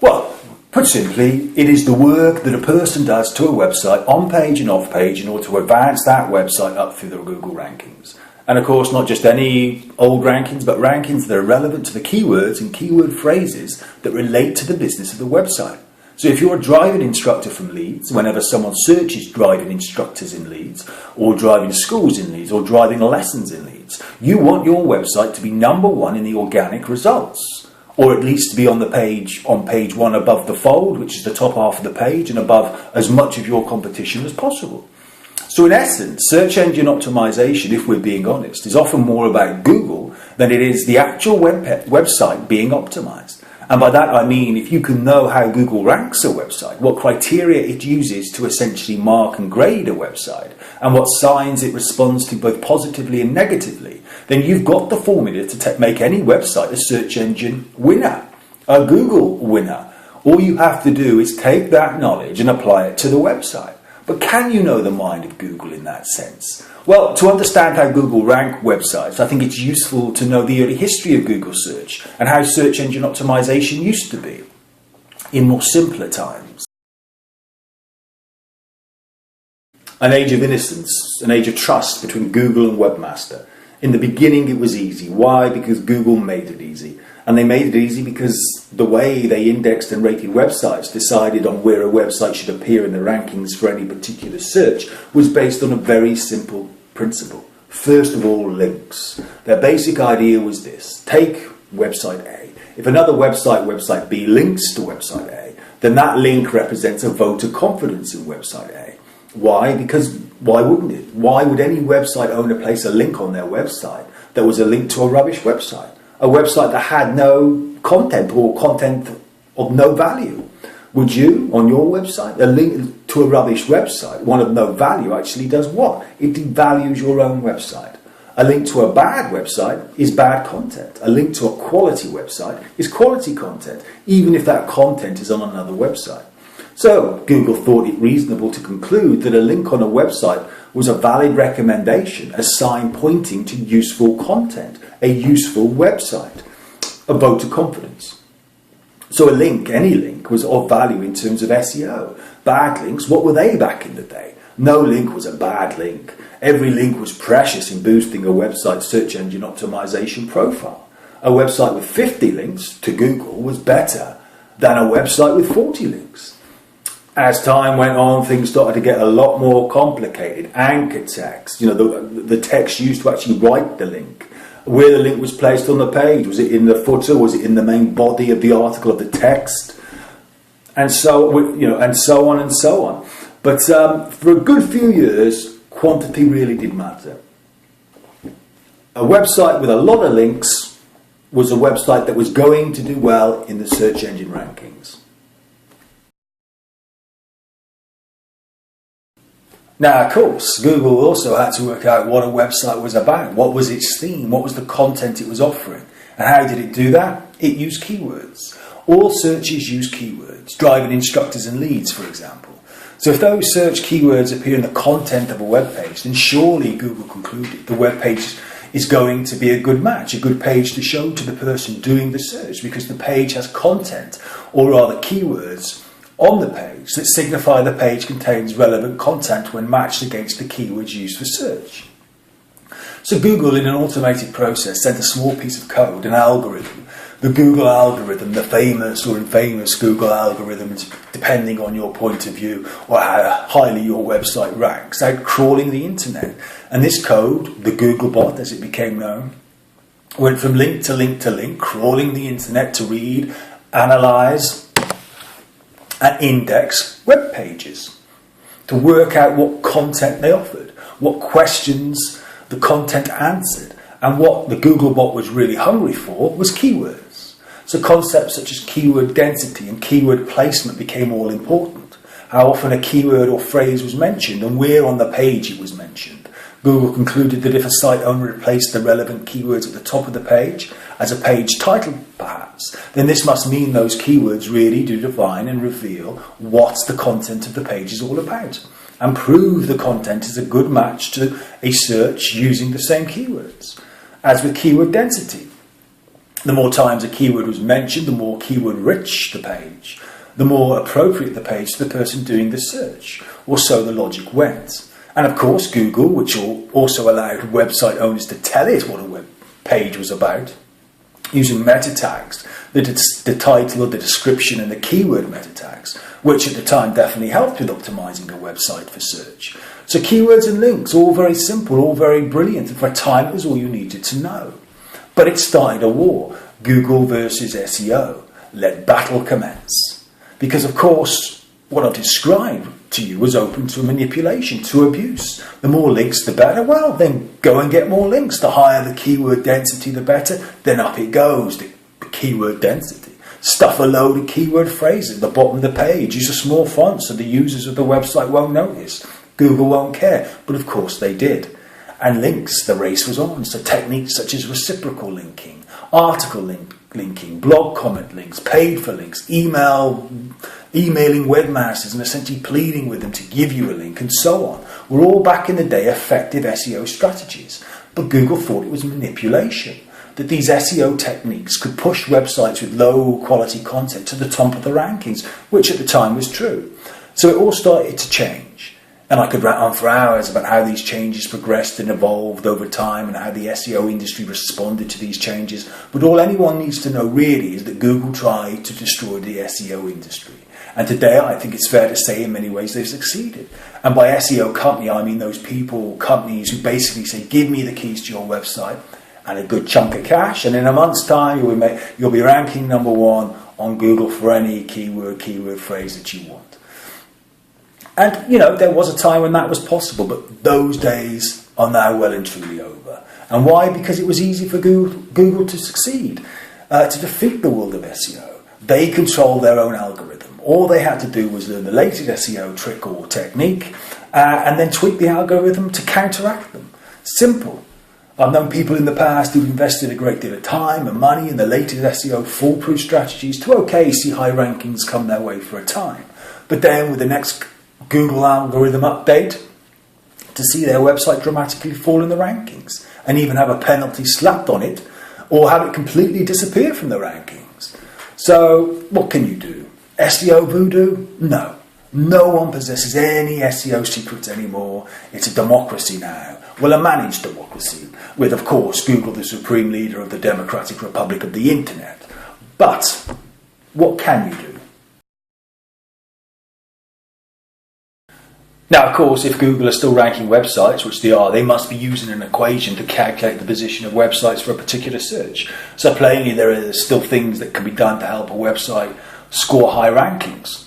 Well, put simply, it is the work that a person does to a website, on page and off page, in order to advance that website up through the Google rankings. And of course, not just any old rankings, but rankings that are relevant to the keywords and keyword phrases that relate to the business of the website. So if you're a driving instructor from Leeds, whenever someone searches driving instructors in Leeds, or driving schools in Leeds, or driving lessons in Leeds, you want your website to be number one in the organic results, or at least to be on page one above the fold, which is the top half of the page, and above as much of your competition as possible. So in essence, search engine optimization, if we're being honest, is often more about Google than it is the actual website being optimized. And by that I mean, if you can know how Google ranks a website, what criteria it uses to essentially mark and grade a website, and what signs it responds to both positively and negatively, then you've got the formula to make any website a search engine winner, a Google winner. All you have to do is take that knowledge and apply it to the website. But can you know the mind of Google in that sense? Well, to understand how Google rank websites, I think it's useful to know the early history of Google search and how search engine optimization used to be in more simpler times. An age of innocence, an age of trust between Google and Webmaster. In the beginning it was easy. Why? Because Google made it easy. And they made it easy because the way they indexed and rated websites, decided on where a website should appear in the rankings for any particular search, was based on a very simple principle. First of all, links. Their basic idea was this: take website A. If another website B, links to website A, then that link represents a vote of confidence in website A. Why? Because why wouldn't it? Why would any website owner place a link on their website that was a link to a rubbish website? A website that had no content, or content of no value. Would you, on your website, a link to a rubbish website, one of no value, actually does what? It devalues your own website. A link to a bad website is bad content. A link to a quality website is quality content, even if that content is on another website. So Google thought it reasonable to conclude that a link on a website was a valid recommendation, a sign pointing to useful content, a useful website, a vote of confidence. So a link, any link, was of value in terms of SEO. Bad links, what were they back in the day? No link was a bad link. Every link was precious in boosting a website's search engine optimization profile. A website with 50 links to Google was better than a website with 40 links. As time went on, things started to get a lot more complicated. Anchor text, the text used to actually write the link. Where the link was placed on the page. Was it in the footer? Was it in the main body of the article of the text? And so, and so on and so on. But for a good few years, quantity really did matter. A website with a lot of links was a website that was going to do well in the search engine rankings. Now, of course, Google also had to work out what a website was about. What was its theme? What was the content it was offering? And how did it do that? It used keywords. All searches use keywords. Driving instructors in Leeds, for example. So if those search keywords appear in the content of a web page, then surely Google concluded the web page is going to be a good match, a good page to show to the person doing the search, because the page has content, or rather keywords, on the page that signify the page contains relevant content when matched against the keywords used for search. So Google, in an automated process, sent a small piece of code, an algorithm, the Google algorithm, the famous or infamous Google algorithms, depending on your point of view or how highly your website ranks, out crawling the internet. And this code, the Google bot as it became known, went from link to link to link, crawling the internet to read, analyse and index web pages, to work out what content they offered, what questions the content answered, and what the Google bot was really hungry for was keywords. So concepts such as keyword density and keyword placement became all important. How often a keyword or phrase was mentioned and where on the page it was mentioned. Google concluded that if a site owner replaced the relevant keywords at the top of the page as a page title perhaps, then this must mean those keywords really do define and reveal what the content of the page is all about, and prove the content is a good match to a search using the same keywords. As with keyword density, The more times a keyword was mentioned, the more keyword rich the page, the more appropriate the page to the person doing the search, or so the logic went. And of course Google, which also allowed website owners to tell it what a web page was about, using meta tags, the title, the description and the keyword meta tags, which at the time definitely helped with optimizing a website for search. So keywords and links, all very simple, all very brilliant, and for a time it was all you needed to know. But it started a war, Google versus SEO. Let battle commence. Because of course, what I've described to you was open to manipulation, to abuse. The more links, the better. Well, then go and get more links. The higher the keyword density, the better. Then up it goes, the keyword density. Stuff a load of keyword phrases at the bottom of the page. Use a small font so the users of the website won't notice. Google won't care. But of course they did. And links, the race was on. So techniques such as reciprocal linking, article linking, blog comment links, paid for links, emailing webmasters and essentially pleading with them to give you a link and so on, were all back in the day effective SEO strategies. But Google thought it was manipulation, that these SEO techniques could push websites with low quality content to the top of the rankings, which at the time was true. So it all started to change. And I could rant on for hours about how these changes progressed and evolved over time and how the SEO industry responded to these changes. But all anyone needs to know really is that Google tried to destroy the SEO industry. And today I think it's fair to say in many ways they've succeeded. And by SEO company, I mean those people, companies who basically say, give me the keys to your website and a good chunk of cash. And in a month's time, you'll be ranking #1 on Google for any keyword phrase that you want. And, there was a time when that was possible, but those days are now well and truly over. And why? Because it was easy for Google to succeed, to defeat the world of SEO. They controlled their own algorithm. All they had to do was learn the latest SEO trick or technique and then tweak the algorithm to counteract them. Simple. I've known people in the past who've invested a great deal of time and money in the latest SEO foolproof strategies to see high rankings come their way for a time. But then with the next Google algorithm update, to see their website dramatically fall in the rankings and even have a penalty slapped on it or have it completely disappear from the rankings. So what can you do? SEO voodoo? No. No one possesses any SEO secrets anymore. It's a democracy now. Well, a managed democracy with, of course, Google the supreme leader of the Democratic Republic of the Internet. But what can you do? Now, of course, if Google are still ranking websites, which they are, they must be using an equation to calculate the position of websites for a particular search. So plainly, there are still things that can be done to help a website score high rankings.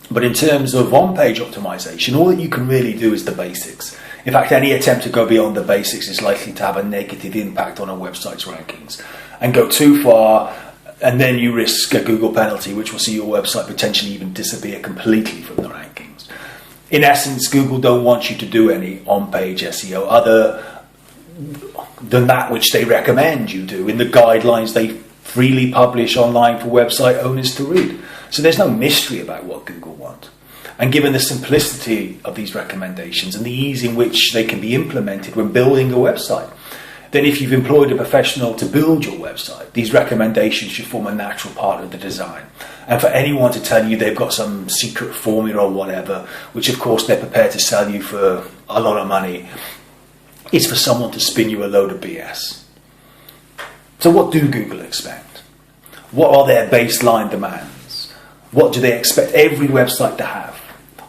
But in terms of on-page optimization, all that you can really do is the basics. In fact, any attempt to go beyond the basics is likely to have a negative impact on a website's rankings. And go too far, and then you risk a Google penalty, which will see your website potentially even disappear completely from the rankings. In essence, Google don't want you to do any on-page SEO other than that which they recommend you do in the guidelines they freely publish online for website owners to read. So there's no mystery about what Google want. And given the simplicity of these recommendations and the ease in which they can be implemented when building a website, then if you've employed a professional to build your website, these recommendations should form a natural part of the design. And for anyone to tell you they've got some secret formula or whatever, which of course they're prepared to sell you for a lot of money, is for someone to spin you a load of BS. So what do Google expect? What are their baseline demands? What do they expect every website to have?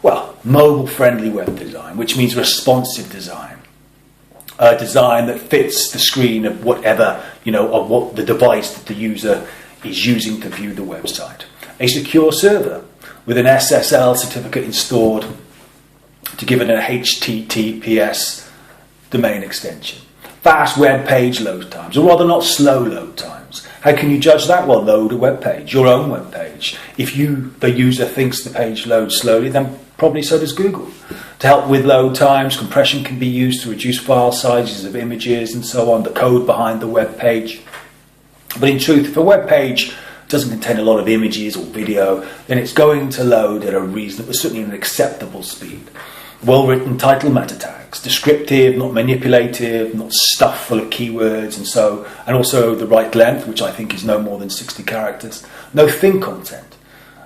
Well, mobile-friendly web design, which means responsive design. A design that fits the screen of whatever, of what the device that the user is using to view the website. A secure server with an SSL certificate installed to give it an HTTPS domain extension. Fast web page load times, or rather not slow load times. How can you judge that? Well, load a web page, your own web page. If the user thinks the page loads slowly, then probably so does Google. To help with load times, compression can be used to reduce file sizes of images and so on, the code behind the web page. But in truth, if a web page doesn't contain a lot of images or video, then it's going to load at a reasonable, certainly an acceptable speed. well-written title meta tags, descriptive, not manipulative, not stuffed full of keywords, and also the right length, which I think is no more than 60 characters. No thin content.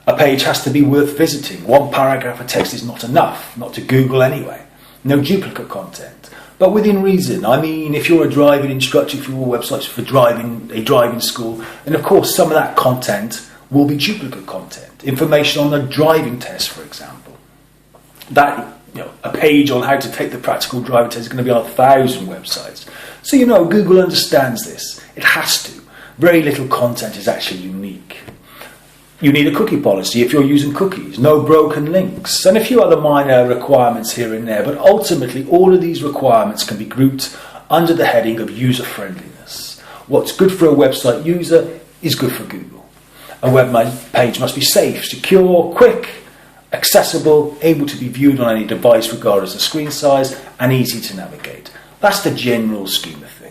A page has to be worth visiting. One paragraph of text is not enough, not to Google anyway. No duplicate content, but within reason. I mean, if you're a driving instructor, if your website's for a driving school, then of course some of that content will be duplicate content. Information on the driving test, for example. A page on how to take the practical driving test is going to be on 1,000 websites. So Google understands this. It has to. Very little content is actually unique. You need a cookie policy if you're using cookies, no broken links, and a few other minor requirements here and there, but ultimately all of these requirements can be grouped under the heading of user friendliness. What's good for a website user is good for Google. A web page must be safe, secure, quick, accessible, able to be viewed on any device regardless of screen size, and easy to navigate. That's the general scheme of things.